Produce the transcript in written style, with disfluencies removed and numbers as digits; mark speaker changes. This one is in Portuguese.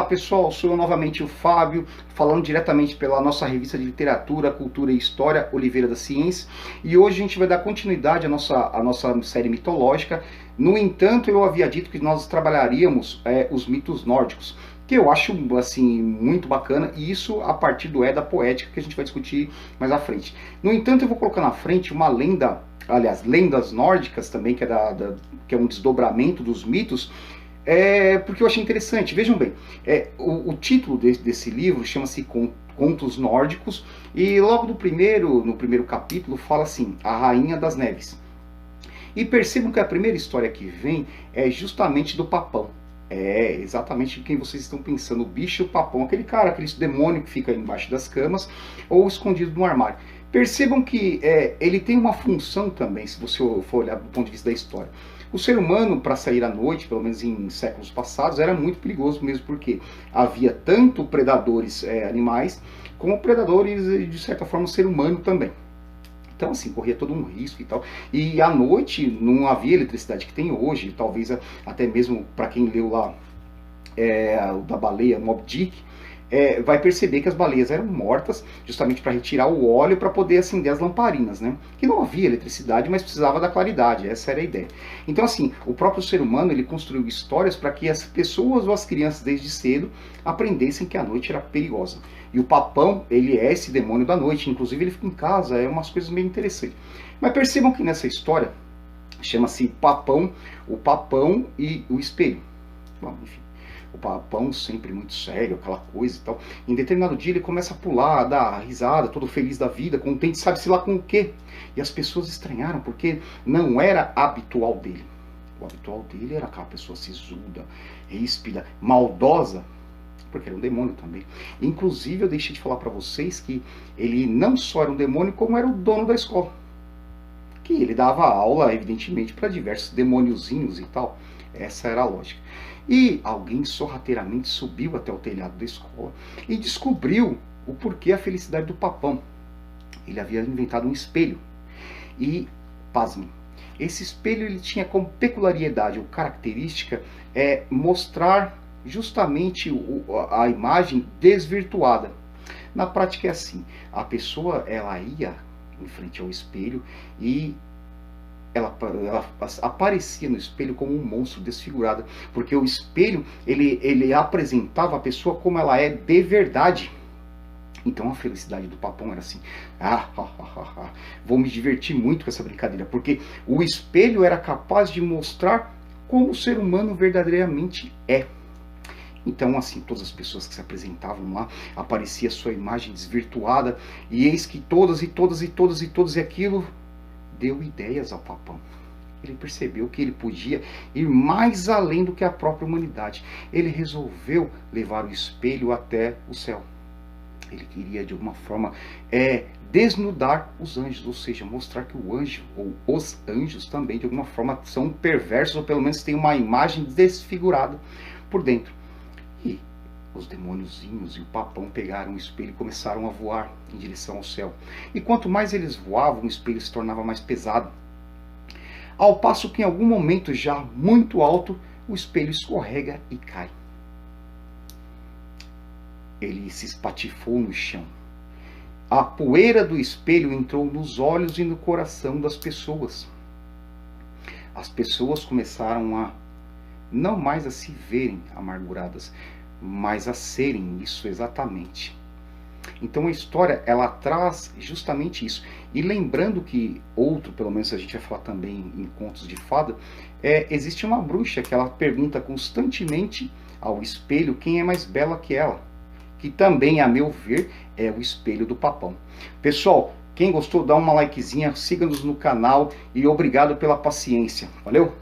Speaker 1: Olá pessoal, sou eu novamente o Fábio, falando diretamente pela nossa revista de Literatura, Cultura e História, Oliveira da Ciência, e hoje a gente vai dar continuidade à nossa série mitológica. No entanto, eu havia dito que nós trabalharíamos os mitos nórdicos, que eu acho assim muito bacana, e isso a partir do Edda Poética, que a gente vai discutir mais à frente. No entanto, eu vou colocar na frente uma lenda, aliás, lendas nórdicas também, que é um desdobramento dos mitos, porque eu achei interessante. Vejam bem, o título desse livro chama-se Contos Nórdicos, e logo no primeiro capítulo fala assim, a Rainha das Neves. E percebam que a primeira história que vem é justamente do Papão. É exatamente quem vocês estão pensando, o bicho Papão, aquele cara, aquele demônio que fica embaixo das camas ou escondido no armário. Percebam que ele tem uma função também, se você for olhar do ponto de vista da história. O ser humano, para sair à noite, pelo menos em séculos passados, era muito perigoso mesmo, porque havia tanto predadores animais, como predadores, de certa forma, ser humano também. Então, assim, corria todo um risco e tal. E à noite não havia eletricidade que tem hoje, talvez até mesmo para quem leu lá o da baleia, Moby Dick, vai perceber que as baleias eram mortas justamente para retirar o óleo para poder acender as lamparinas, né? Que não havia eletricidade, mas precisava da claridade, essa era a ideia. Então, assim, o próprio ser humano, ele construiu histórias para que as pessoas ou as crianças desde cedo aprendessem que a noite era perigosa. E o Papão, ele é esse demônio da noite, inclusive ele fica em casa, é umas coisas meio interessantes. Mas percebam que nessa história, chama-se Papão, o Papão e o Espelho. Bom, enfim. O Papão sempre muito sério, aquela coisa e tal. Em determinado dia ele começa a pular, a dar risada, todo feliz da vida, contente, sabe-se lá com o quê. E as pessoas estranharam, porque não era habitual dele. O habitual dele era aquela pessoa sisuda, ríspida, maldosa, porque era um demônio também. Inclusive eu deixei de falar para vocês que ele não só era um demônio, como era o dono da escola. Que ele dava aula, evidentemente, para diversos demôniozinhos e tal. Essa era a lógica. E alguém sorrateiramente subiu até o telhado da escola e descobriu o porquê a felicidade do Papão. Ele havia inventado um espelho. E, pasmem, esse espelho ele tinha como peculiaridade ou característica mostrar justamente a imagem desvirtuada. Na prática é assim, a pessoa ela ia em frente ao espelho e ela aparecia no espelho como um monstro desfigurado, porque o espelho ele apresentava a pessoa como ela é de verdade. Então a felicidade do Papão era assim, vou me divertir muito com essa brincadeira, porque o espelho era capaz de mostrar como o ser humano verdadeiramente é. Então, assim, todas as pessoas que se apresentavam lá, aparecia a sua imagem desvirtuada, e eis que todas e aquilo deu ideias ao Papão. Ele percebeu que ele podia ir mais além do que a própria humanidade. Ele resolveu levar o espelho até o céu. Ele queria, de alguma forma, desnudar os anjos, ou seja, mostrar que o anjo, ou os anjos também, de alguma forma, são perversos, ou pelo menos têm uma imagem desfigurada por dentro. E os demôniozinhos e o Papão pegaram o espelho e começaram a voar em direção ao céu. E quanto mais eles voavam, o espelho se tornava mais pesado. Ao passo que em algum momento, já muito alto, o espelho escorrega e cai. Ele se espatifou no chão. A poeira do espelho entrou nos olhos e no coração das pessoas. As pessoas começaram a não mais a se verem amarguradas, mas a serem isso exatamente. Então a história, ela traz justamente isso. E lembrando que pelo menos a gente vai falar também em contos de fada, existe uma bruxa que ela pergunta constantemente ao espelho quem é mais bela que ela. Que também, a meu ver, é o espelho do Papão. Pessoal, quem gostou, dá uma likezinha, siga-nos no canal e obrigado pela paciência. Valeu?